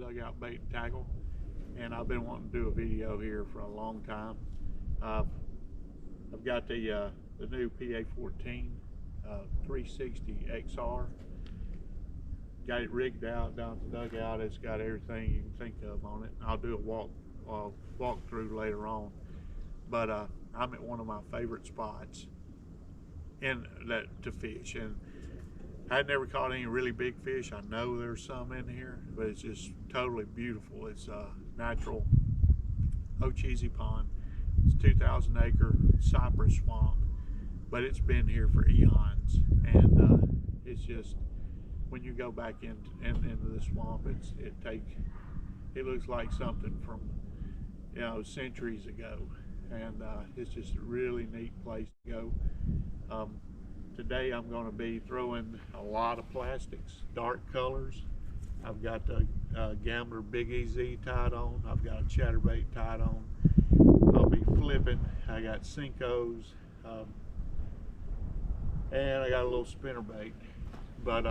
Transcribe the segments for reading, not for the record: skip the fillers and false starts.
dugout bait and tackle, and I've been wanting to do a video here for a long time. I've got the new PA-14 360 XR. Got it rigged out down at the dugout. It's got everything you can think of on it. I'll do a walkthrough later on. But I'm at one of my favorite spots to fish, and I had never caught any really big fish. I know there's some in here, but it's just totally beautiful. It's a natural Ocheesee Pond. It's a 2,000 acre cypress swamp, but it's been here for eons, and it's just, when you go back into the swamp, it looks like something from, you know, centuries ago, and it's just a really neat place to go. Today I'm going to be throwing a lot of plastics, dark colors. I've got the Gambler Big EZ tied on. I've got a chatterbait tied on. I'll be flipping. I got Cincos, and I got a little spinnerbait. But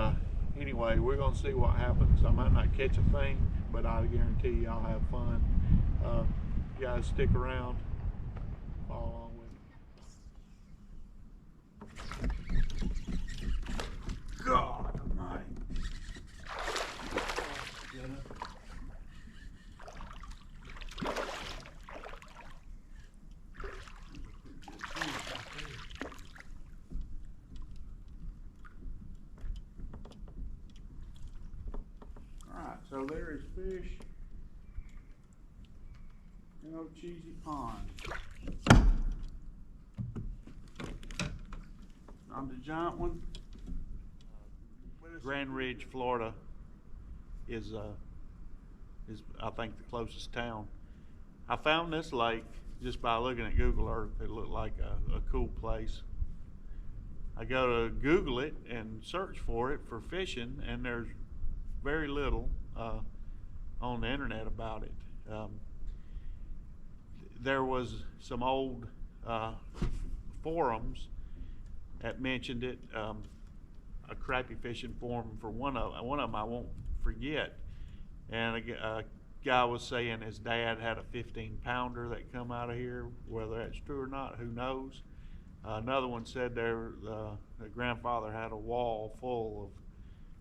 anyway, we're going to see what happens. I might not catch a thing, but I guarantee you I'll have fun. You guys stick around, follow along with me. God almighty. Alright, so there is fish in Ocheesee Pond. On the giant one, Grand Ridge, Florida is I think the closest town. I found this lake just by looking at Google Earth. It looked like a cool place. I go to Google it and search for it for fishing, and there's very little on the internet about it. There was some old forums that mentioned it. A crappie fishing forum for one of them I won't forget, and a guy was saying his dad had a 15-pounder that come out of here. Whether that's true or not, who knows. Another one said the grandfather had a wall full of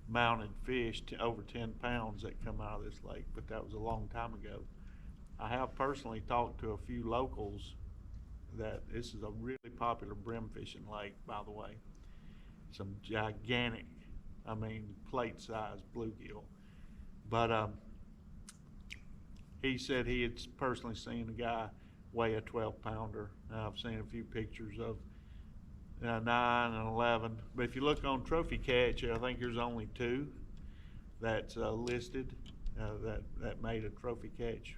mounted fish over 10 pounds that come out of this lake, but that was a long time ago. I have personally talked to a few locals that this is a really popular brim fishing lake, by the way. Some gigantic, I mean, plate-sized bluegill. But he said he had personally seen a guy weigh a 12-pounder. I've seen a few pictures of 9 and 11. But if you look on Trophy Catch, I think there's only 2 that's listed that made a Trophy Catch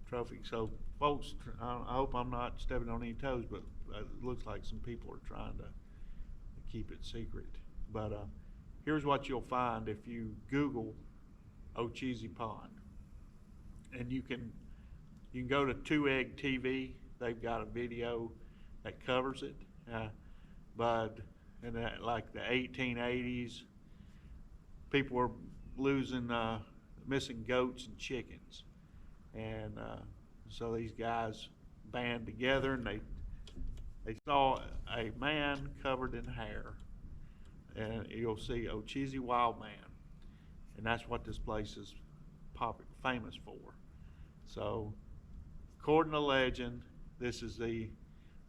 trophy. So, folks, I hope I'm not stepping on any toes, but it looks like some people are trying to keep it secret. But here's what you'll find if you Google Ocheesee Pond, and you can go to 2 Egg TV. They've got a video that covers it. But in like the 1880s, people were missing goats and chickens, and so these guys band together, and they saw a man covered in hair, and you'll see Ocheesee Wild Man, and that's what this place is famous for. So, according to legend, this is the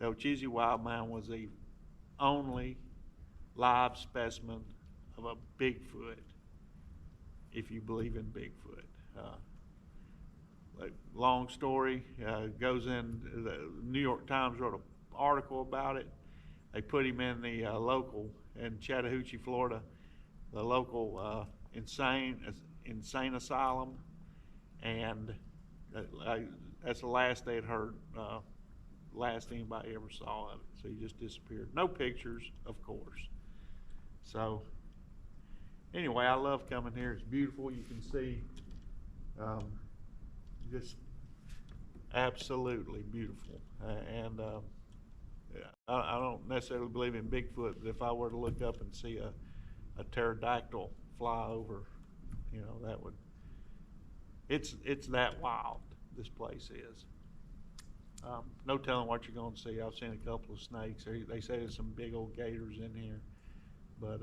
Ocheesee Wild Man was the only live specimen of a Bigfoot, if you believe in Bigfoot. Long story, goes in, the New York Times wrote an article about it. They put him in the in Chattahoochee, Florida, the local insane asylum, and that's the last they had heard, last anybody ever saw of it. So he just disappeared. No pictures, of course. So anyway, I love coming here. It's beautiful. You can see just absolutely beautiful. And I don't necessarily believe in Bigfoot, but if I were to look up and see a pterodactyl fly over, you know, that would it's that wild, this place is. No telling what you're going to see. I've seen a couple of snakes. They say there's some big old gators in here, but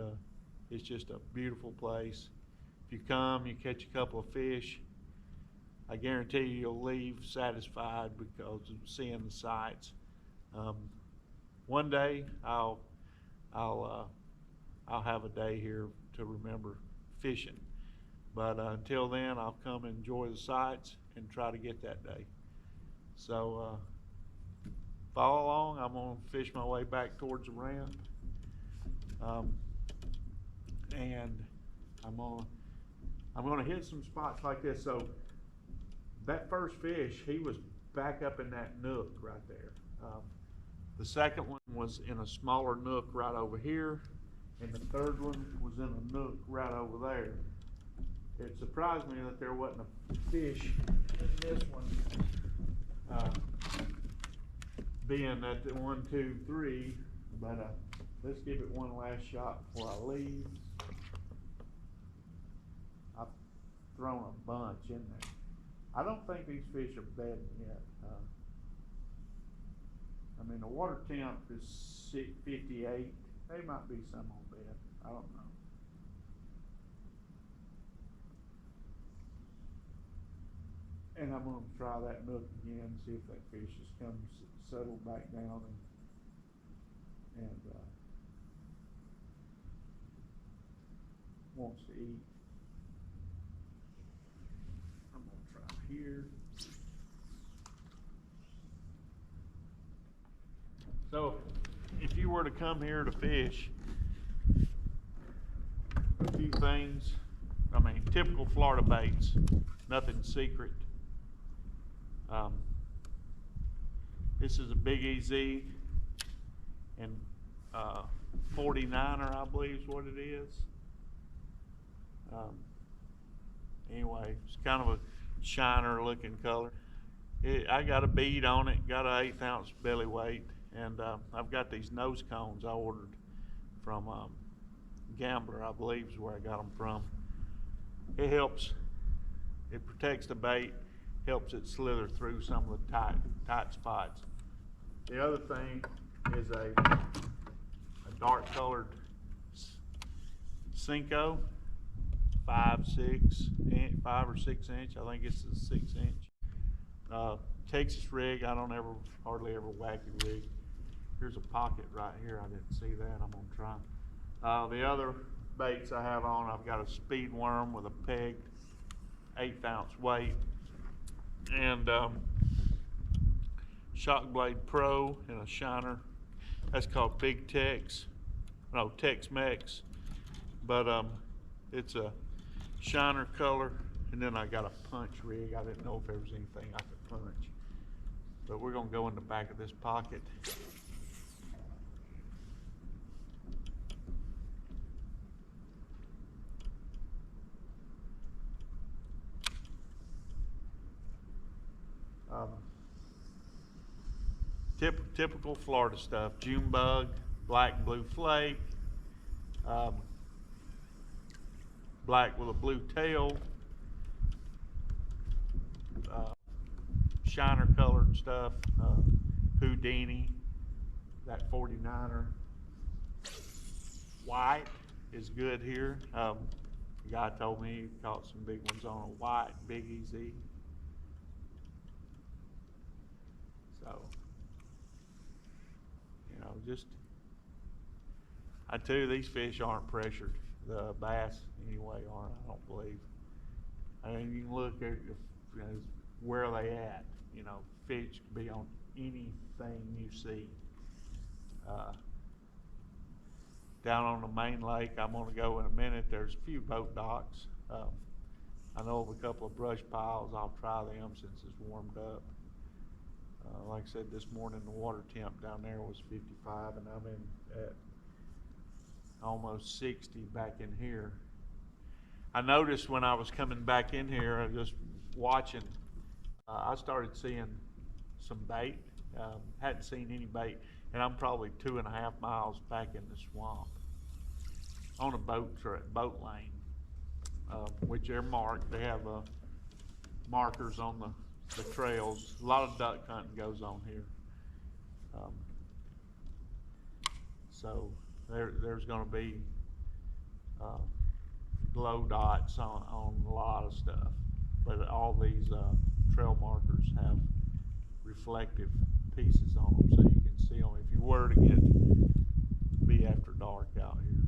it's just a beautiful place. If you come, you catch a couple of fish, I guarantee you'll leave satisfied because of seeing the sights. One day I'll have a day here to remember fishing, but until then I'll come and enjoy the sights and try to get that day. So follow along. I'm gonna fish my way back towards the ramp, and I'm gonna hit some spots like this. So that first fish, he was back up in that nook right there. The second one was in a smaller nook right over here, and the third one was in a nook right over there. It surprised me that there wasn't a fish in this one, being at the 1, 2, 3, but let's give it one last shot before I leave. I've thrown a bunch in there. I don't think these fish are bedding yet. I mean, the water temp is 58. They might be some on bed. I don't know. And I'm going to try that nook again, see if that fish has come settled back down and wants to eat. I'm going to try here. So if you were to come here to fish, a few things, I mean, typical Florida baits, nothing secret. This is a Big EZ and 49er, I believe is what it is. Anyway, it's kind of a shiner looking color. I got a bead on it, got an 1/8 ounce belly weight, and I've got these nose cones I ordered from Gambler, I believe is where I got them from. It helps, it protects the bait, helps it slither through some of the tight spots. The other thing is a dark colored Cinco, 5 or 6 inch. I think it's a 6 inch. Texas rig. I don't hardly ever wacky rig. Here's a pocket right here. I didn't see that. I'm gonna try. The other baits I have on, I've got a speed worm with a pegged 1/8 ounce weight, and Shock Blade Pro and a shiner. That's called Big Tex. No, Tex-Mex, but it's a shiner color. And then I got a punch rig. I didn't know if there was anything I could punch, but we're gonna go in the back of this pocket. Typical Florida stuff: June bug, black and blue flake, black with a blue tail, shiner colored stuff, Houdini, that 49er. White is good here. The guy told me he caught some big ones on a white Big EZ. So, you know, just, I tell you, these fish aren't pressured. The bass, anyway, aren't, I don't believe. I mean, you can look at, you know, where are they at? You know, fish can be on anything you see. Down on the main lake, I'm going to go in a minute. There's a few boat docks. I know of a couple of brush piles. I'll try them since it's warmed up. Like I said, this morning the water temp down there was 55, and I'm in at almost 60 back in here. I noticed when I was coming back in here, just watching, I started seeing some bait. Hadn't seen any bait, and I'm probably 2.5 miles back in the swamp on a boat lane, which they're marked. They have markers on the trails. A lot of duck hunting goes on here. So there's going to be glow dots on a lot of stuff, but all these trail markers have reflective pieces on them, so you can see them if you were to be after dark out here.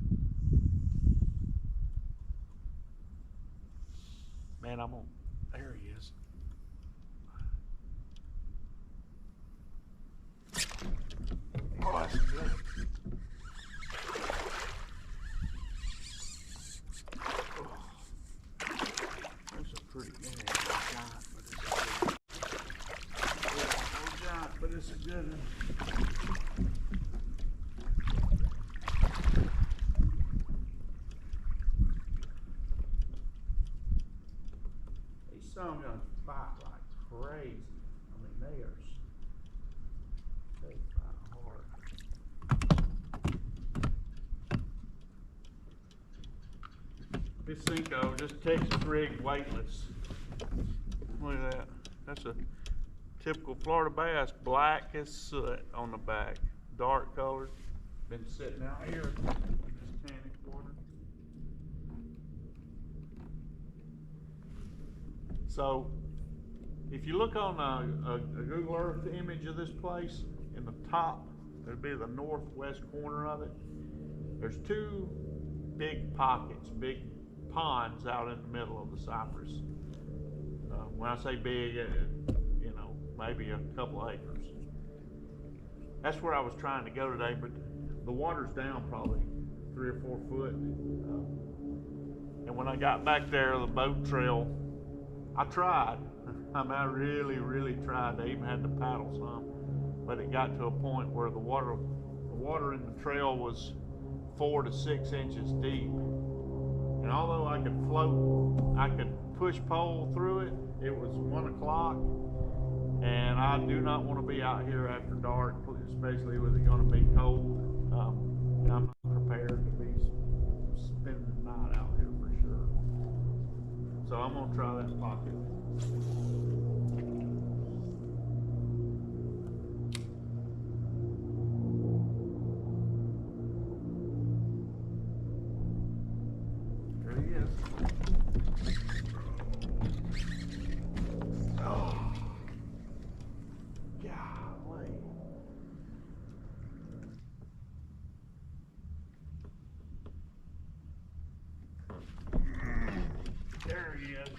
Man, there he is. Oh, that's good. That's a pretty giant, but it's a good one. These some gonna fight like crazy. I mean, they fight hard. This Cinco, just Texas rig weightless. Look at that. That's a typical Florida bass, black as soot on the back, dark colored. Been sitting out here in this tannic water. So, if you look on a Google Earth image of this place, in the top, there'd be the northwest corner of it. There's two big pockets, big ponds out in the middle of the cypress. When I say big, you know, maybe a couple acres. That's where I was trying to go today, but the water's down probably 3 or 4 foot. And when I got back there, the boat trail, I tried. I mean, I really, really tried. They even had to paddle some, but it got to a point where the water in the trail was 4 to 6 inches deep. And although I could float, I could push pole through it. It was 1 o'clock, and I do not want to be out here after dark, especially with it going to be cold. And I'm not prepared to be spending the night out here for sure. So I'm going to try that pocket. There he is. Oh, golly. There he is.